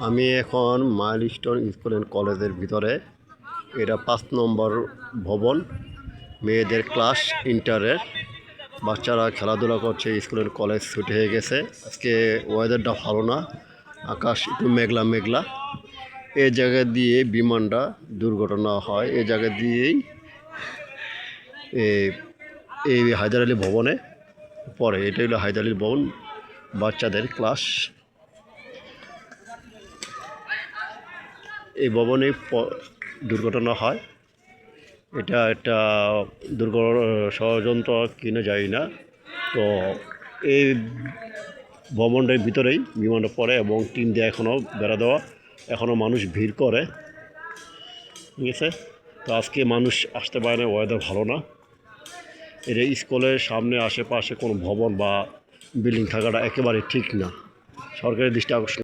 আমি এখন milestone school and কলেজের ভিতরে। এটা 5 নম্বর ভবন, মেয়েদের ক্লাস ইন্টারের। বাচ্চারা খেলাধুলা করছে, স্কুল অ্যান্ড কলেজ ছুটি হয়ে গেছে। আজকে ওয়েদারটা ভালো না, আকাশ একটু মেঘলা মেঘলা। এই জায়গা দিয়ে বিমানটা দুর্ঘটনা হয়, এই জায়গা দিয়েই এই হায়দার আলী ভবনে পড়ে। এটা হলো হায়দার আলী ভবন, বাচ্চাদের ক্লাস। এই ভবনে দুর্ঘটনা হয়। এটা একটা ষড়যন্ত্র কিনা যায় না। তো এই ভবনটার ভিতরেই বিমানটা পড়ে এবং টিন দিয়ে এখনও বেড়া দেওয়া, এখনও মানুষ ভিড় করে। ঠিক আছে, তো আজকে মানুষ আসতে পারে না, ওয়েদার ভালো না। এটা স্কুলের সামনে আশেপাশে কোনো ভবন বা বিল্ডিং থাকাটা একেবারে ঠিক না। সরকারের দৃষ্টি আকর্ষণ।